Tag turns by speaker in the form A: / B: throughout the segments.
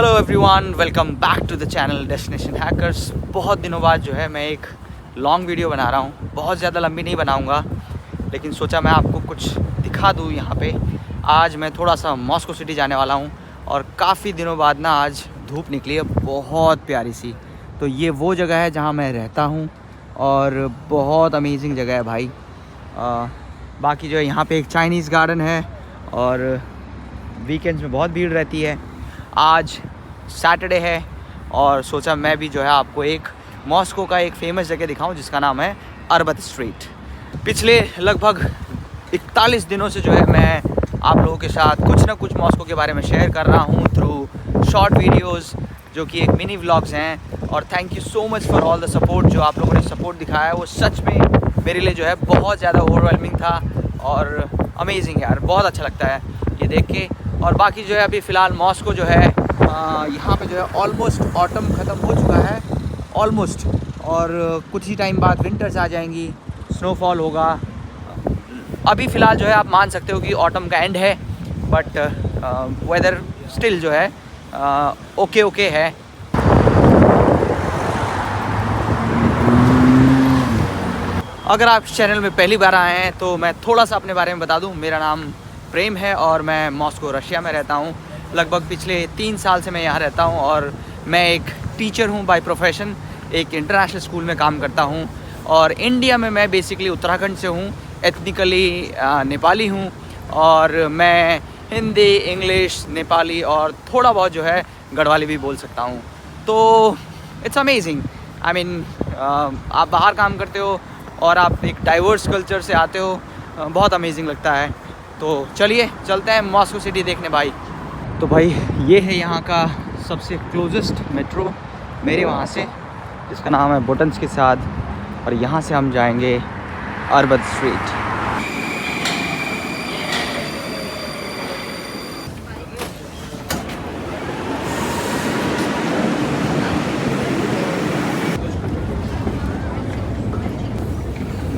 A: Hello everyone, welcome back to the channel destination hackers. बहुत दिनों बाद जो है मैं एक लॉन्ग वीडियो बना रहा हूँ। बहुत ज़्यादा लंबी नहीं बनाऊँगा, लेकिन सोचा मैं आपको कुछ दिखा दूँ। यहाँ पे आज मैं थोड़ा सा मॉस्को सिटी जाने वाला हूँ और काफ़ी दिनों बाद ना आज धूप निकली है, बहुत प्यारी सी। तो ये वो जगह है जहाँ मैं रहता हूँ और बहुत अमेजिंग जगह है भाई। बाकी जो है यहाँ पे एक चाइनीज़ गार्डन है और वीकेंड्स में बहुत भीड़ रहती है। आज सैटरडे है और सोचा मैं भी जो है आपको एक मॉस्को का एक फ़ेमस जगह दिखाऊं जिसका नाम है अरबत स्ट्रीट। पिछले लगभग 41 दिनों से जो है मैं आप लोगों के साथ कुछ ना कुछ मॉस्को के बारे में शेयर कर रहा हूं थ्रू शॉर्ट वीडियोस जो कि एक मिनी व्लॉग्स हैं। और thank you so much for all the support. जो आप लोगों ने सपोर्ट दिखाया है वो सच में मेरे लिए जो है बहुत ज़्यादा ओवरवेलमिंग था और अमेजिंग यार, बहुत अच्छा लगता है ये देख के। और बाकी जो है अभी फ़िलहाल मॉस्को जो है यहाँ पे जो है ऑलमोस्ट ऑटम ख़त्म हो चुका है ऑलमोस्ट, और कुछ ही टाइम बाद विंटर्स आ जाएंगी, स्नोफॉल होगा। अभी फ़िलहाल जो है आप मान सकते हो कि ऑटम का एंड है, बट वेदर स्टिल जो है ओके है। अगर आप चैनल में पहली बार आए हैं तो मैं थोड़ा सा अपने बारे में बता दूं। मेरा नाम प्रेम है और मैं मॉस्को रशिया में रहता हूं। लगभग पिछले 3 साल से मैं यहाँ रहता हूं और मैं एक टीचर हूं बाय प्रोफेशन। एक इंटरनेशनल स्कूल में काम करता हूं और इंडिया में मैं बेसिकली उत्तराखंड से हूं, एथनिकली नेपाली हूं और मैं हिंदी, इंग्लिश, नेपाली और थोड़ा बहुत जो है गढ़वाली भी बोल सकता हूं। तो इट्स अमेजिंग। आई मीन आप बाहर काम करते हो और आप एक डाइवर्स कल्चर से आते हो, बहुत अमेजिंग लगता है। तो चलिए चलते हैं मॉस्को सिटी देखने भाई। तो भाई ये है यहाँ का सबसे क्लोजेस्ट मेट्रो मेरे वहाँ से, जिसका नाम है बोटन्स के साथ, और यहाँ से हम जाएंगे अरबत स्ट्रीट।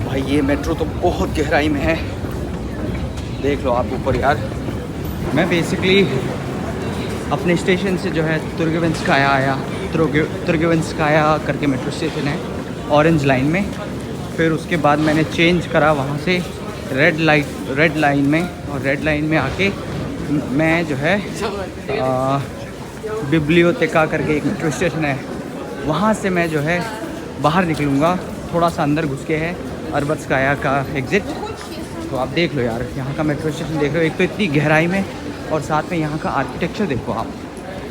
A: भाई ये मेट्रो तो बहुत गहराई में है, देख लो आप ऊपर यार। मैं बेसिकली अपने स्टेशन से जो है तुर्गेवंस्काया आया। तुर्गेवंस्काया करके मेट्रो स्टेशन है ऑरेंज लाइन में। फिर उसके बाद मैंने चेंज करा वहाँ से रेड लाइन में, और रेड लाइन में आके मैं जो है बिब्लियोतेका करके एक मेट्रो स्टेशन है, वहाँ से मैं जो है बाहर निकलूँगा। थोड़ा सा अंदर घुस के है अरबत्स्काया का एग्ज़िट। तो आप देख लो यार, यहाँ का मेट्रो स्टेशन देख लो, एक तो इतनी गहराई में और साथ में यहाँ का आर्किटेक्चर देखो आप।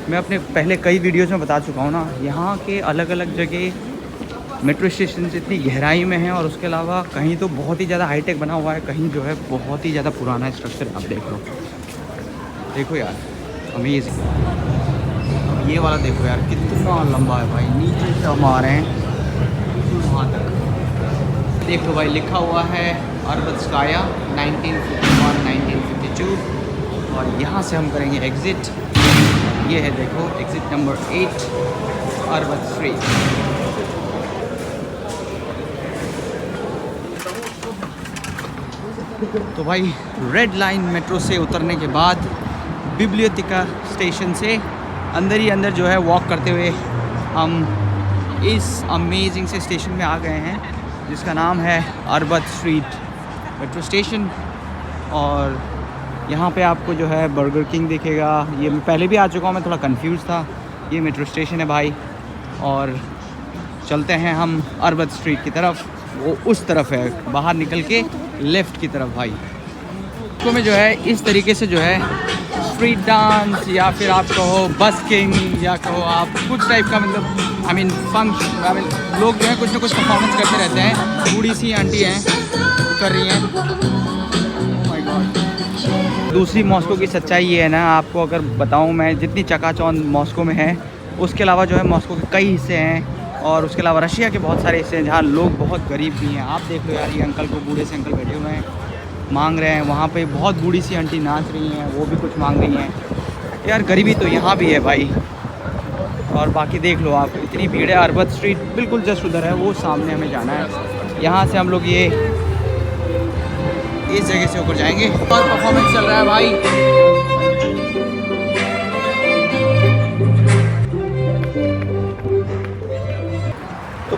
A: मैं अपने पहले कई वीडियोज़ में बता चुका हूँ ना, यहाँ के अलग अलग जगह मेट्रो स्टेशन इतनी गहराई में है और उसके अलावा कहीं तो बहुत ही ज़्यादा हाईटेक बना हुआ है, कहीं जो है बहुत ही ज़्यादा पुराना स्ट्रक्चर। आप देख लो, देखो यार अमेजिंग। अब ये वाला देखो यार कितना लंबा है भाई, नीचे से हम आ रहे हैं वहाँ तक। देख लो भाई, लिखा हुआ है अरबत्स्काया 1951 1952, और यहाँ से हम करेंगे एग्ज़िट। ये है देखो एग्ज़िट नंबर 8 अरबत स्ट्रीट। तो भाई रेड लाइन मेट्रो से उतरने के बाद बिब्लियोतेका स्टेशन से अंदर ही अंदर जो है वॉक करते हुए हम इस अमेजिंग से स्टेशन में आ गए हैं जिसका नाम है अरबत स्ट्रीट मेट्रो स्टेशन। और यहाँ पे आपको जो है बर्गर किंग दिखेगा। ये मैं पहले भी आ चुका हूँ, मैं थोड़ा कंफ्यूज था। ये मेट्रो स्टेशन है भाई, और चलते हैं हम अरबत स्ट्रीट की तरफ। वो उस तरफ है, बाहर निकल के लेफ़्ट की तरफ भाई। तो मैं जो है इस तरीके से जो है स्ट्रीट डांस या फिर आप कहो बस्किंग या कहो आप कुछ टाइप का, मतलब आई मीन फंक्शन, लोग जो है कुछ ना कुछ परफॉर्मेंस करते रहते हैं। बूढ़ी सी आंटी हैं कर रही हैं। My God. दूसरी मॉस्को की सच्चाई ये है ना, आपको अगर बताऊं मैं, जितनी चकाचौंध मॉस्को में है उसके अलावा जो है मॉस्को के कई हिस्से हैं और उसके अलावा रशिया के बहुत सारे हिस्से हैं जहाँ लोग बहुत गरीब भी हैं। आप देख लो यार, ये अंकल को, बूढ़े से अंकल बैठे हुए हैं, मांग रहे हैं। वहाँ पे बहुत बूढ़ी सी आंटी नाच रही हैं, वो भी कुछ मांग रही हैं। यार गरीबी तो यहाँ भी है भाई। और बाकी देख लो आप, इतनी भीड़ है। अरबत स्ट्रीट बिल्कुल जस्ट उधर है, वो सामने हमें जाना है। यहाँ से हम लोग ये इस जगह से ऊपर जाएंगे। बहुत परफॉर्मेंस चल रहा है भाई।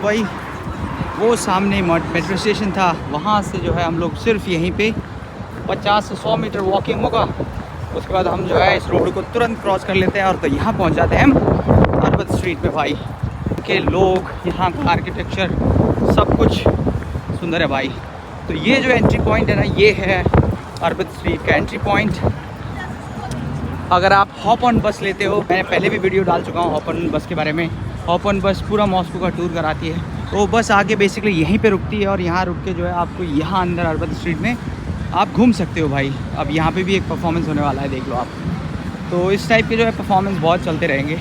A: भाई वो सामने मेट्रो स्टेशन था, वहाँ से जो है हम लोग सिर्फ यहीं पे 50 से 100 मीटर वॉकिंग होगा। उसके बाद हम जो है इस रोड को तुरंत क्रॉस कर लेते हैं और तो यहाँ पहुँच जाते हैं हम अरबत स्ट्रीट पे। भाई के लोग, यहाँ का आर्किटेक्चर, सब कुछ सुंदर है भाई। तो ये जो एंट्री पॉइंट है ना, ये है अरबत स्ट्रीट का एंट्री पॉइंट। अगर आप हॉप ऑन बस लेते हो, मैंने पहले भी वीडियो डाल चुका हूँ हॉप ऑन बस के बारे में। हॉप ऑन बस पूरा मॉस्को का टूर कराती है। तो बस आके बेसिकली यहीं पे रुकती है और यहाँ रुक के जो है आपको यहाँ अंदर अरबत स्ट्रीट में आप घूम सकते हो भाई। अब यहाँ पे भी एक परफॉर्मेंस होने वाला है, देख लो आप। तो इस टाइप के जो है परफॉर्मेंस बहुत चलते रहेंगे।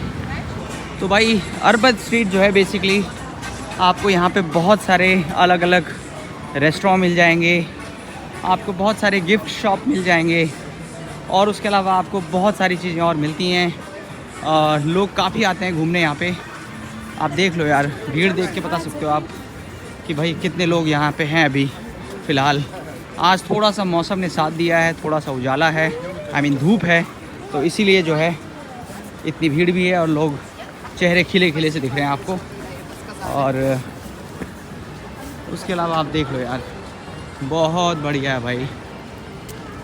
A: तो भाई अरबत स्ट्रीट जो है बेसिकली आपको यहाँ पे बहुत सारे अलग अलग रेस्टोरेंट मिल जाएंगे, आपको बहुत सारे गिफ्ट शॉप मिल जाएंगे और उसके अलावा आपको बहुत सारी चीज़ें और मिलती हैं। लोग काफ़ी आते हैं घूमने यहाँ पे। आप देख लो यार, भीड़ देख के बता सकते हो आप कि भाई कितने लोग यहाँ पे हैं अभी फ़िलहाल। आज थोड़ा सा मौसम ने साथ दिया है, थोड़ा सा उजाला है, धूप है, तो इसीलिए जो है इतनी भीड़ भी है और लोग चेहरे खिले खिले से दिख रहे हैं आपको। और उसके अलावा आप देख लो यार, बहुत बढ़िया है भाई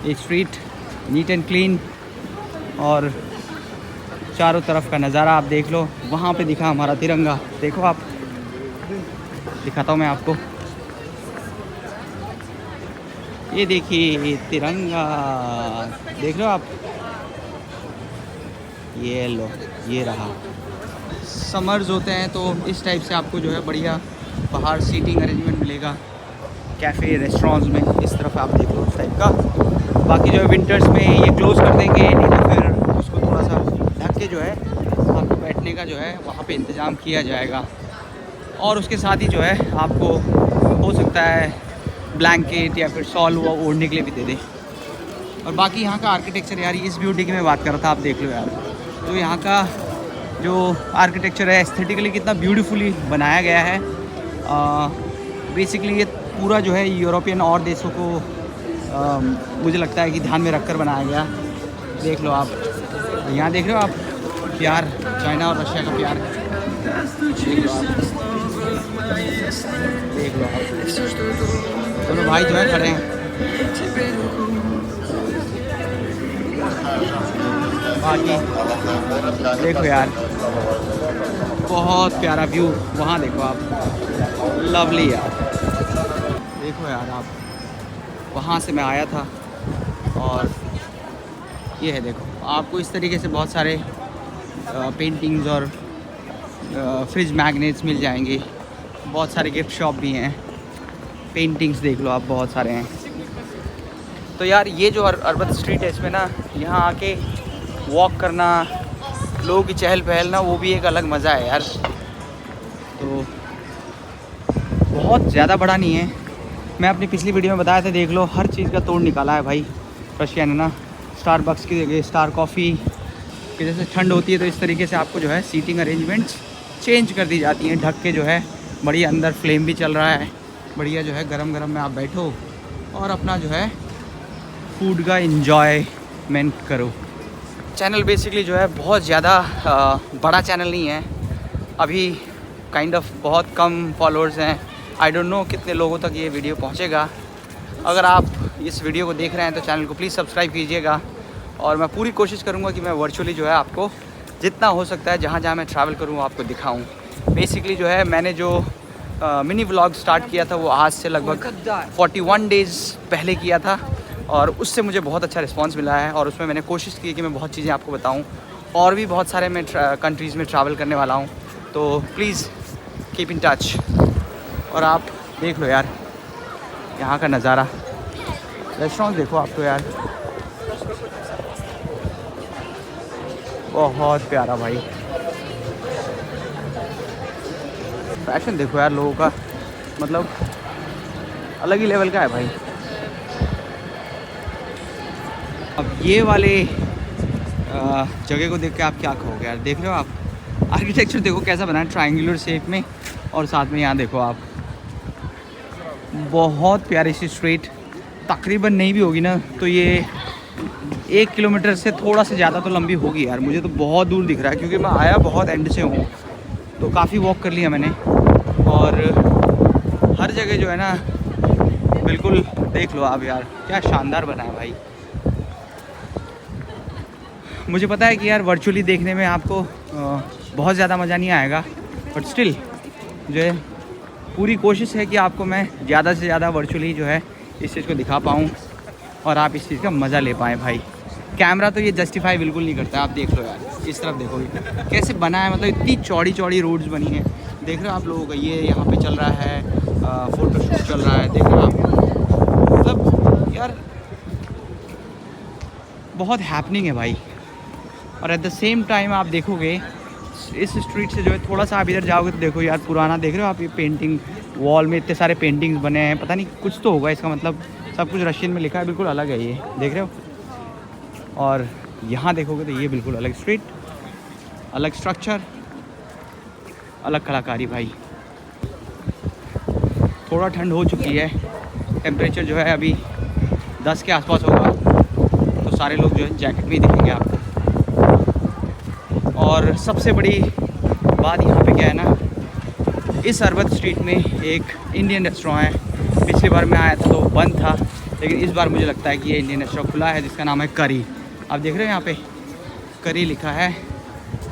A: ये स्ट्रीट, नीट एंड क्लीन। और चारों तरफ का नज़ारा आप देख लो। वहाँ पे दिखा हमारा तिरंगा, देखो आप, दिखाता हूँ मैं आपको। ये देखिए तिरंगा, देख लो आप, ये लो, ये रहा। समर्स होते हैं तो इस टाइप से आपको जो है बढ़िया बाहर सीटिंग अरेंजमेंट मिलेगा, कैफ़े रेस्टोरेंट्स में। इस तरफ आप देख लो उस टाइप का। बाकी जो है विंटर्स में ये क्लोज़ कर देंगे, नहीं तो फिर उसको थोड़ा सा ढक के जो है आपको बैठने का जो है वहाँ पे इंतज़ाम किया जाएगा। और उसके साथ ही जो है आपको हो सकता है ब्लैंकेट या फिर शॉल वो ओढ़ने के लिए भी दे दे। और बाकी यहाँ का आर्किटेक्चर यार, इस ब्यूटी की मैं बात कर रहा था, आप देख लो यार। तो यहाँ का जो आर्किटेक्चर है एस्थेटिकली कितना ब्यूटीफुली बनाया गया है। बेसिकली ये पूरा जो है यूरोपियन और देशों को मुझे लगता है कि ध्यान में रखकर बनाया गया। देख लो आप, यहाँ देख रहे हो आप प्यार, चाइना और रशिया का प्यार। देख लो आप, दोनों भाई जो है खड़े हैं। बाकी देखो यार, बहुत प्यारा व्यू, वहाँ देखो आप, लवली यार। देखो यार आप, वहाँ से मैं आया था और ये है, देखो आपको इस तरीके से बहुत सारे पेंटिंग्स और फ्रिज मैग्नेट्स मिल जाएंगे। बहुत सारे गिफ्ट शॉप भी हैं, पेंटिंग्स देख लो आप, बहुत सारे हैं। तो यार ये जो अरबत स्ट्रीट है, इसमें ना यहाँ आके वॉक करना, लोगों की चहल पहल ना, वो भी एक अलग मज़ा है यार। तो बहुत ज़्यादा बड़ा नहीं है, मैं अपनी पिछली वीडियो में बताया था, देख लो हर चीज़ का तोड़ निकाला है भाई रशिया ने ना। स्टारबक्स की जगह स्टार कॉफ़ी कि जैसे ठंड होती है तो इस तरीके से आपको जो है सीटिंग अरेंजमेंट्स चेंज कर दी जाती हैं, ढक के जो है बढ़िया। अंदर फ्लेम भी चल रहा है, बढ़िया जो है गरम गरम में आप बैठो और अपना जो है फूड का इंजॉयमेंट करो। चैनल बेसिकली जो है बहुत ज़्यादा बड़ा चैनल नहीं है अभी, काइंड ऑफ बहुत कम फॉलोअर्स हैं। आई डोंट नो कितने लोगों तक ये वीडियो पहुंचेगा। अगर आप इस वीडियो को देख रहे हैं तो चैनल को प्लीज़ सब्सक्राइब कीजिएगा। और मैं पूरी कोशिश करूंगा कि मैं वर्चुअली जो है आपको जितना हो सकता है, जहाँ जहाँ मैं ट्रैवल करूँ आपको दिखाऊँ। बेसिकली जो है मैंने जो मिनी व्लॉग स्टार्ट किया था वो आज से लगभग 41 डेज़ पहले किया था और उससे मुझे बहुत अच्छा रिस्पांस मिला है। और उसमें मैंने कोशिश की कि मैं बहुत चीज़ें आपको बताऊं। और भी बहुत सारे मैं कंट्रीज़ में ट्रैवल करने वाला हूं, तो प्लीज़ कीप इन टच। और आप देख लो यार यहाँ का नज़ारा, रेस्टोरेंट देखो आप तो यार, बहुत प्यारा भाई। फैशन देखो यार लोगों का, मतलब अलग ही लेवल का है भाई। अब ये वाले जगह को देख के आप क्या कहोगे यार। देख रहे हो आप, आर्किटेक्चर देखो कैसा बना है, ट्रायंगुलर शेप में। और साथ में यहाँ देखो आप, बहुत प्यारी सी स्ट्रीट, तकरीबन नहीं भी होगी ना तो ये 1 किलोमीटर से थोड़ा से ज़्यादा तो लंबी होगी यार। मुझे तो बहुत दूर दिख रहा है क्योंकि मैं आया बहुत एंड से हूँ, तो काफ़ी वॉक कर लिया मैंने। और हर जगह जो है ना बिल्कुल देख लो आप यार, क्या शानदार बना है भाई। मुझे पता है कि यार वर्चुअली देखने में आपको बहुत ज़्यादा मज़ा नहीं आएगा, बट स्टिल जो है पूरी कोशिश है कि आपको मैं ज़्यादा से ज़्यादा वर्चुअली जो है इस चीज़ को दिखा पाऊँ और आप इस चीज़ का मज़ा ले पाएँ भाई। कैमरा तो ये जस्टिफाई बिल्कुल नहीं करता। आप देख लो यार, इस तरफ देखोगे कैसे बना है, मतलब इतनी चौड़ी चौड़ी रोड्स बनी है। देख रहे हो आप लोगों का, ये यहाँ पे चल रहा है फ़ोटो शूट चल रहा है, देख रहे हो आप। मतलब यार बहुत हैपनिंग है भाई। और एट द सेम टाइम आप देखोगे इस स्ट्रीट से जो है थोड़ा सा आप इधर जाओगे तो देखो यार पुराना, देख रहे हो आप ये पेंटिंग, वॉल में इतने सारे पेंटिंग्स बने हैं, पता नहीं कुछ तो होगा इसका मतलब, सब कुछ रशियन में लिखा है, बिल्कुल अलग है ये, देख रहे हो। और यहाँ देखोगे तो ये बिल्कुल अलग स्ट्रीट, अलग स्ट्रक्चर, अलग कलाकारी भाई। थोड़ा ठंड हो चुकी है, टेम्परेचर जो है अभी 10 के आसपास होगा, तो सारे लोग जो है जैकेट में ही दिखेंगे आपको। और सबसे बड़ी बात यहाँ पे क्या है ना, इस अरबत स्ट्रीट में एक इंडियन रेस्टोरेंट है। पिछली बार मैं आया था तो बंद था, लेकिन इस बार मुझे लगता है कि ये इंडियन रेस्टोरेंट खुला है, जिसका नाम है करी। आप देख रहे हो यहाँ पे करी लिखा है,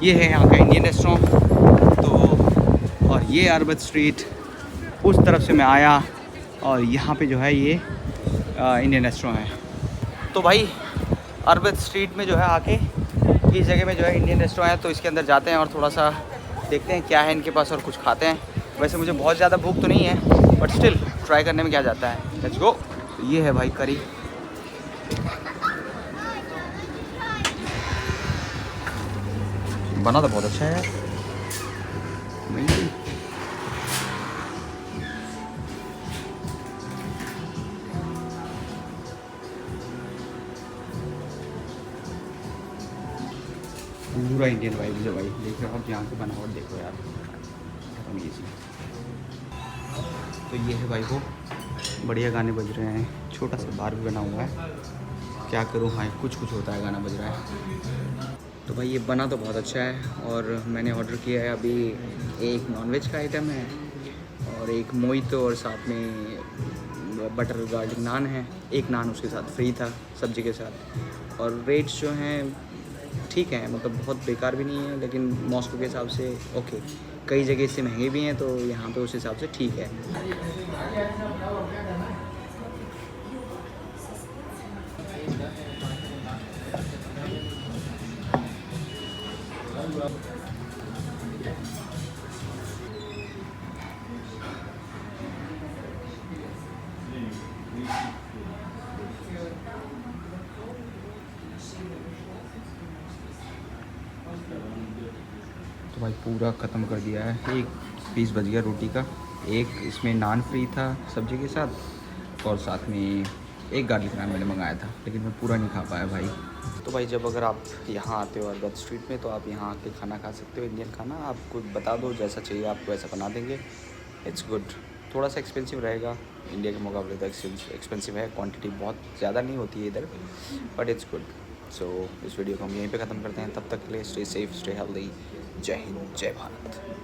A: ये है यहाँ का इंडियन रेस्टोरेंट। तो और ये अरबत स्ट्रीट, उस तरफ से मैं आया और यहाँ पे जो है ये इंडियन रेस्टोरेंट है। तो भाई अरबत स्ट्रीट में जो है आके इस जगह में जो है इंडियन रेस्टोरेंट है, तो इसके अंदर जाते हैं और थोड़ा सा देखते हैं क्या है इनके पास और कुछ खाते हैं। वैसे मुझे बहुत ज़्यादा भूख तो नहीं है, बट स्टिल ट्राई करने में क्या जाता है। Let's go. ये है भाई करी, बना तो बहुत अच्छा है यार। पूरा इंडियन वाइब है भाई, देख रहे हो आप यहाँ की बनावट देखो यार, अमेजिंग। तो ये है भाई वो बढ़िया गाने बज रहे हैं, छोटा सा बार भी बना हुआ है, क्या करूँ हाँ कुछ कुछ होता है, गाना बज रहा है। तो भाई ये बना तो बहुत अच्छा है और मैंने ऑर्डर किया है अभी, एक नॉनवेज का आइटम है और एक मोहितो और साथ में बटर गार्लिक नान है। एक नान उसके साथ फ्री था सब्जी के साथ। और रेट्स जो हैं ठीक है, मतलब बहुत बेकार भी नहीं है, लेकिन मॉस्को के हिसाब से ओके। कई जगह इससे महंगे भी हैं, तो यहाँ पे उस हिसाब से ठीक है। तो भाई पूरा ख़त्म कर दिया है, एक पीस बच गया रोटी का, एक इसमें नान फ्री था सब्जी के साथ, और साथ में एक गार्लिक नान मैंने मंगाया था, लेकिन मैं पूरा नहीं खा पाया भाई। तो भाई जब अगर आप यहाँ आते हो अरबत स्ट्रीट में, तो आप यहाँ आके खाना खा सकते हो, इंडियन खाना। आपको बता दो जैसा चाहिए आपको वैसा बना देंगे। It's good. थोड़ा सा एक्सपेंसिव रहेगा, इंडिया के मुकाबले तो एक्सपेंसिव है, क्वांटिटी बहुत ज़्यादा नहीं होती है इधर, बट इट्स गुड। सो इस वीडियो को हम यहीं पे ख़त्म करते हैं, तब तक के लिए स्टे सेफ, स्टे हेल्दी। जय हिंद, जय भारत।